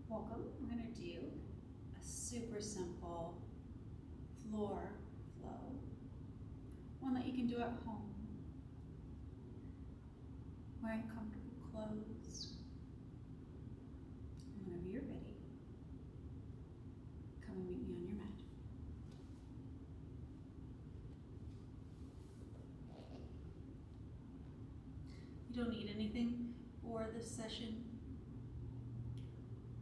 Welcome. We're going to do a super simple floor flow, one that you can do at home, wearing comfortable clothes. And whenever you're ready, come and meet me on your mat. You don't need anything for this session.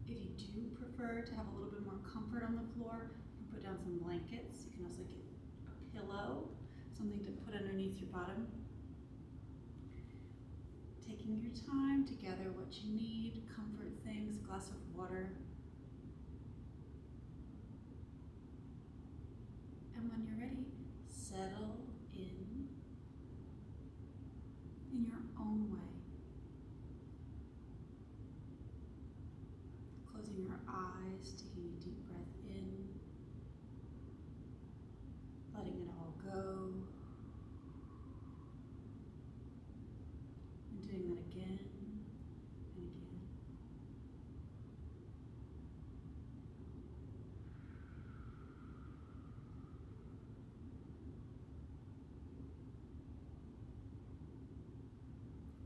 If you do prefer to have a little bit more comfort on the floor, you can put down some blankets. You can also get a pillow, something to put underneath your bottom. Taking your time to gather what you need, comfort things, a glass of water. And when you're ready, settle in your own way. Closing your eyes, taking a deep breath in, letting it all go, and doing that again and again.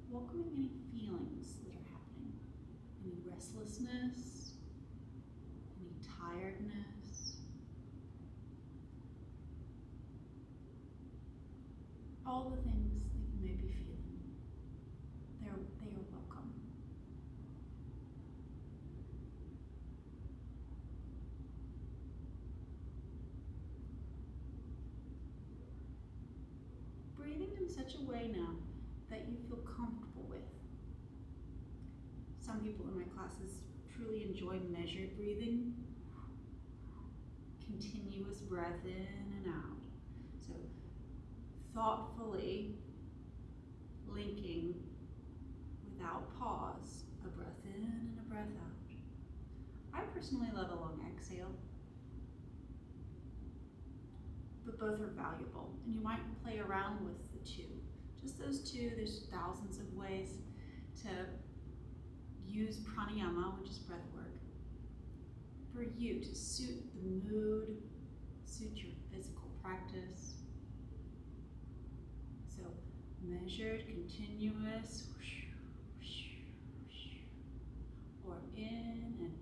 Welcoming any feelings that are happening, any restlessness, any tiredness, all the things that you may be feeling, they are welcome. Breathing in such a way now that you feel comfortable with. Some people in my classes truly enjoy measured breathing, continuous breath in and out. So thoughtfully linking without pause, a breath in and a breath out. I personally love a long exhale, but both are valuable, and you might play around with the two. Just those two. There's thousands of ways to use pranayama, which is breath work, for you to suit the mood, suit your physical practice. So measured, continuous, or in and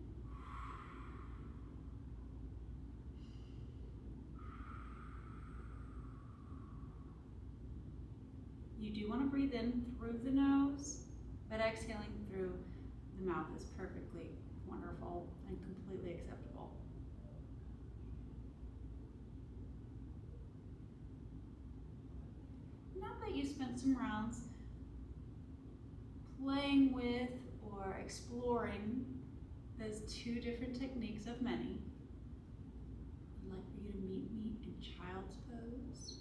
you do want to breathe in through the nose, but exhaling through the mouth is perfectly wonderful and completely acceptable. Now that you spent some rounds playing with or exploring those two different techniques of many, I'd like for you to meet me in child's pose.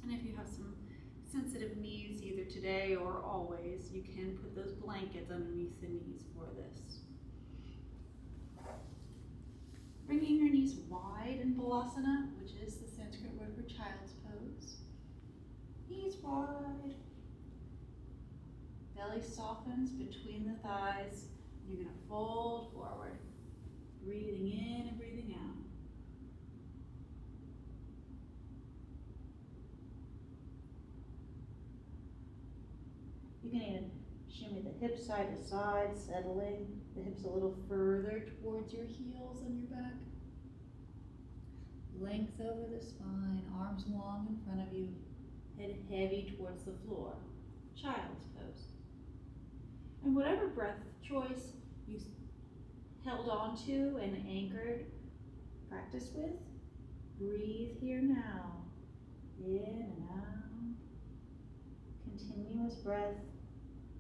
And if you have some sensitive knees either today or always, you can put those blankets underneath the knees for this. Bringing your knees wide in Balasana, which is the Sanskrit word for child's pose. Knees wide. Belly softens between the thighs. You're going to fold forward, breathing in and breathing out. You can even shimmy the hips side to side, settling the hips a little further towards your heels on your back. Length over the spine, arms long in front of you, head heavy towards the floor. Child's pose. And whatever breath choice you held on to and anchored, practice with, breathe here now. In and out. Continuous breath,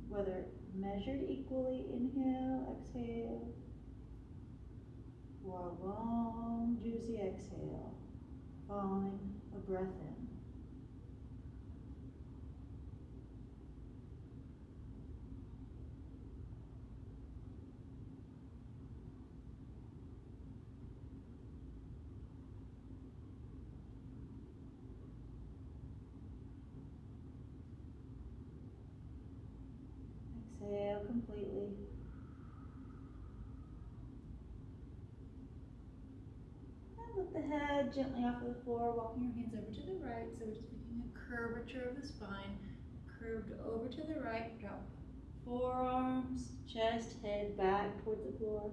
whether measured equally, inhale, exhale, or a long, juicy exhale, following a breath in. exhale completely. And lift the head gently off of the floor, walking your hands over to the right. So we're just making a curvature of the spine. Curved over to the right, drop forearms, chest, head back towards the floor.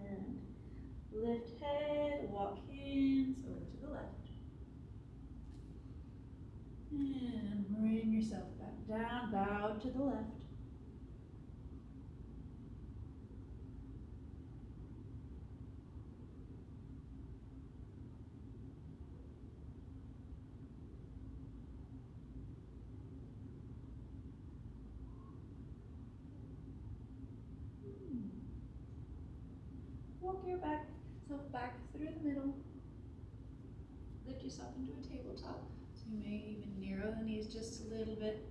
And lift head, walk hands over to the left. And bring yourself back down, bow to the left. Walk your self back through the middle. Lift yourself into a tabletop. So you may even narrow the knees just a little bit.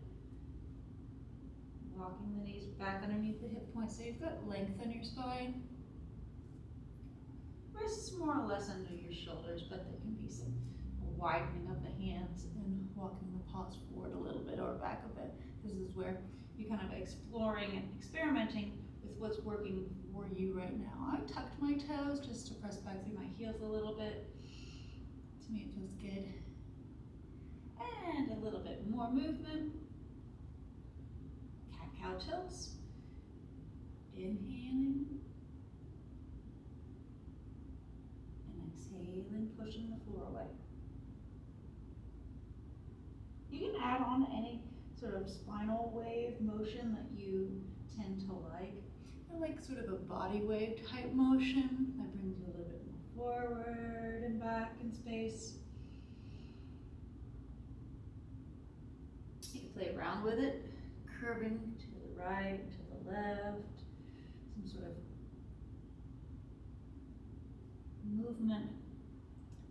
Walking the knees back underneath the hip points so you've got length on your spine. Wrists more or less under your shoulders, but there can be some widening of the hands and walking the paws forward a little bit or back a bit. This is where you're kind of exploring and experimenting with what's working for you right now. I tucked my toes just to press back through my heels a little bit. To me it feels good. And a little bit more movement. Cat-cow tilts. Inhaling. And exhaling, pushing the floor away. You can add on any sort of spinal wave motion that you tend to like. I like sort of a body wave type motion that brings you a little bit more forward and back in space. You can play around with it, curving to the right, to the left, some sort of movement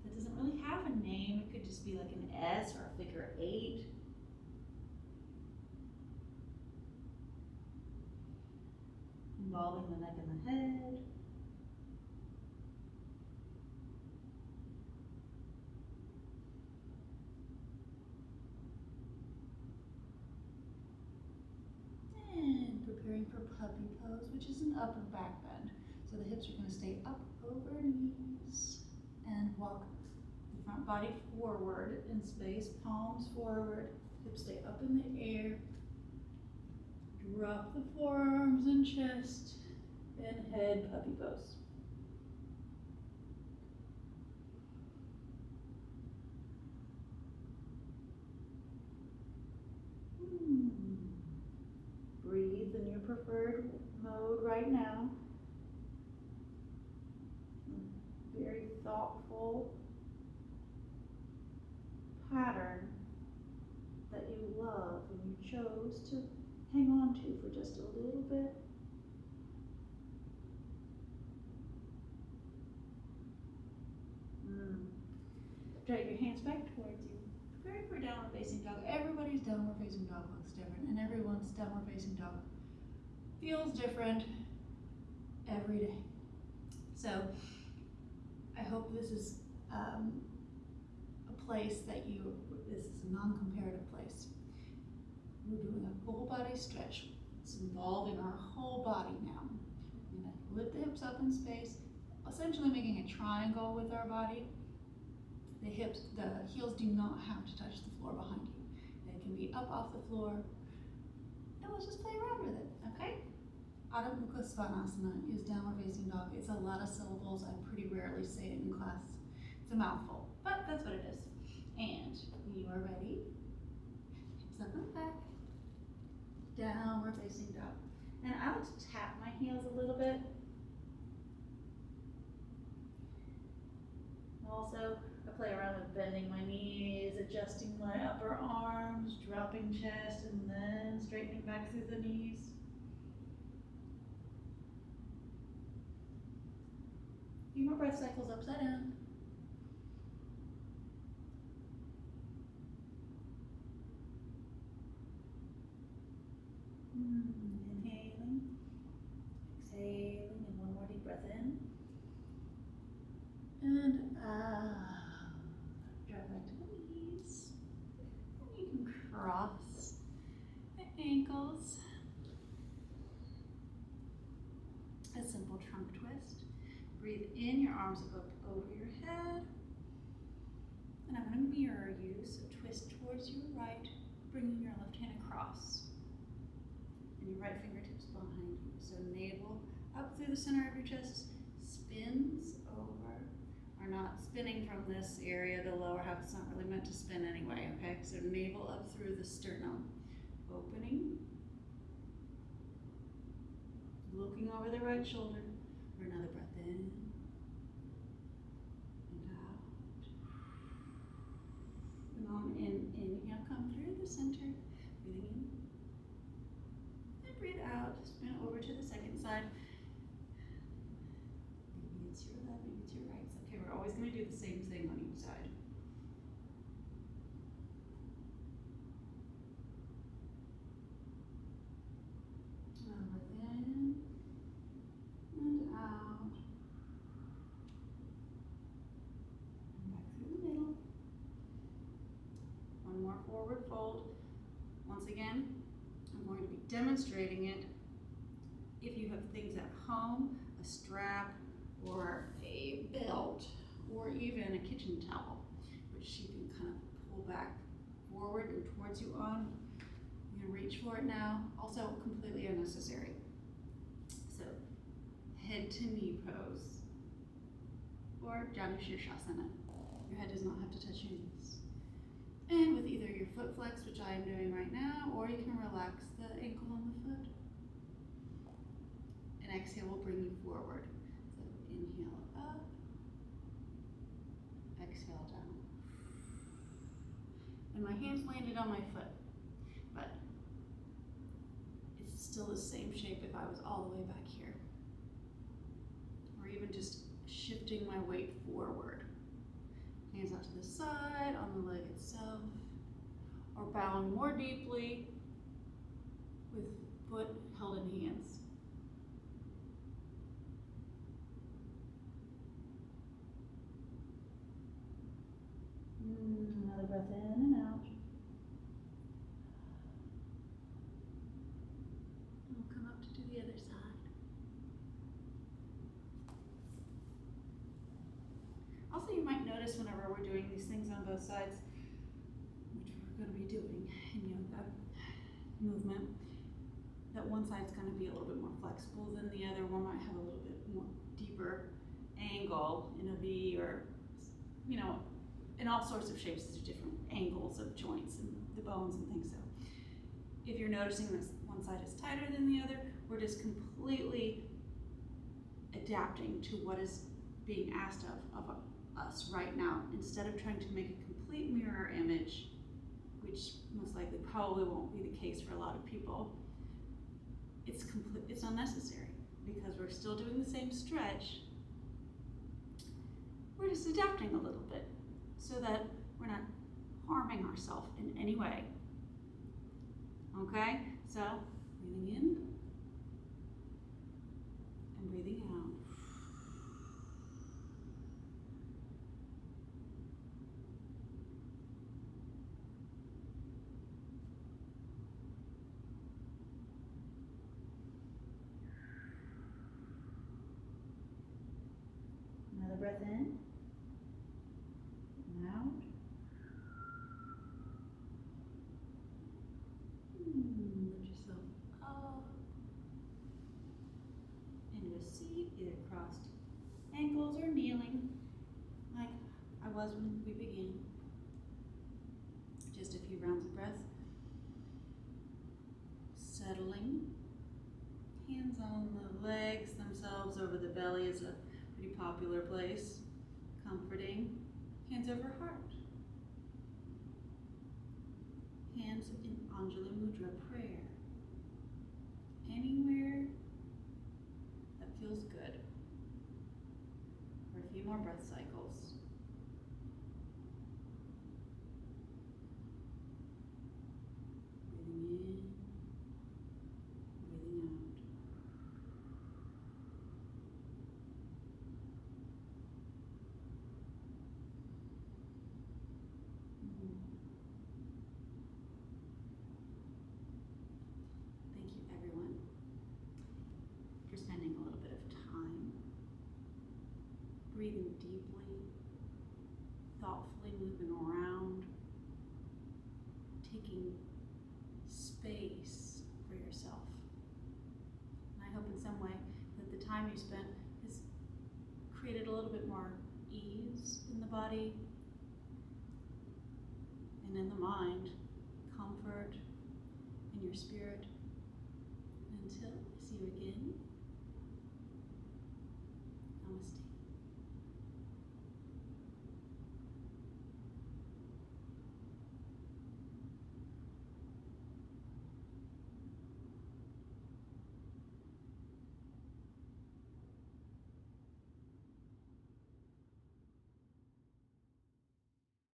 that doesn't really have a name. It could just be like an S or a figure 8. Involving the neck and the head. And preparing for puppy pose, which is an upper back bend. So the hips are going to stay up over knees and walk the front body forward in space, palms forward, hips stay up in the air. Drop the forearms and chest and head puppy pose. Breathe in your preferred mode right now. Very thoughtful pattern that you love and you chose to hang on to for just a little bit. Drag your hands back towards you. Preparing for downward facing dog. Everybody's downward facing dog looks different, and everyone's downward facing dog feels different every day. So I hope this is a place that this is a non-comparative place. We're doing a full body stretch. It's involving our whole body now. We're going to lift the hips up in space, essentially making a triangle with our body. The heels do not have to touch the floor behind you. They can be up off the floor. And let's just play around with it, okay? Adho Mukha Svanasana is downward facing dog. It's a lot of syllables. I pretty rarely say it in class. It's a mouthful, but that's what it is. And when you are ready, hips up and back, downward facing dog. And I like to tap my heels a little bit. Also, I play around with bending my knees, adjusting my upper arms, dropping chest, and then straightening back through the knees. A few more breath cycles upside down. Inhaling, exhaling ankles. A simple trunk twist. Breathe in, your arms up over your head. And I'm going to mirror you, so twist towards your right, bringing your left hand across. And your right fingertips behind you. So navel up through the center of your chest, spins over. Are not spinning from this area, the lower half is not really meant to spin anyway, okay? So navel up through the sternum. Opening. Looking over the right shoulder for another breath in and out. And on in, inhale, come through the center, breathing in. And breathe out, spin over to the second side. Maybe it's your left, maybe it's your right. Okay, we're always going to do the same thing on each side. Breath in and out. And back through the middle. One more forward fold. Once again, I'm going to be demonstrating it. If you have things at home, a strap or a belt or even a kitchen towel, which you can kind of pull back forward and towards you on. I'm going to reach for it now. Also completely unnecessary. So head to knee pose or Janu Shirshasana. Your head does not have to touch your knees. And with either your foot flex, which I am doing right now, or you can relax the ankle on the foot. And exhale will bring you forward. So inhale up, exhale down. And my hands landed on my foot, but it's still the same shape if I was all the way back here. Or even just shifting my weight forward. Hands out to the side, on the leg itself, or bowing more deeply with foot held in hands. Another breath in and out. We'll come up to do the other side. Also, you might notice whenever we're doing these things on both sides, which we're going to be doing in yoga movement, that one side's going to be a little bit more flexible than the other. One might have a little bit more deeper angle in a V, or, you know, in all sorts of shapes. There's different angles of joints and the bones and things. So if you're noticing this one side is tighter than the other, we're just completely adapting to what is being asked of us right now, instead of trying to make a complete mirror image, which most likely probably won't be the case for a lot of people. It's unnecessary, because we're still doing the same stretch. We're just adapting a little bit so that we're not harming ourselves in any way. Okay, so breathing in and breathing out. Another breath in and out. Lift yourself up into a seat, either crossed ankles or kneeling, like I was when we began. Just a few rounds of breath. Settling. Hands on the legs themselves over the belly is a pretty popular place. Comforting. Hands over heart. Hands in Anjali Mudra, prayer. Anywhere that feels good. For a few more breath cycles. Breathing in, breathing out. breathing deeply, thoughtfully moving around, taking space for yourself. And I hope in some way that the time you spent has created a little bit more ease in the body and in the mind, comfort in your spirit. Until I see you again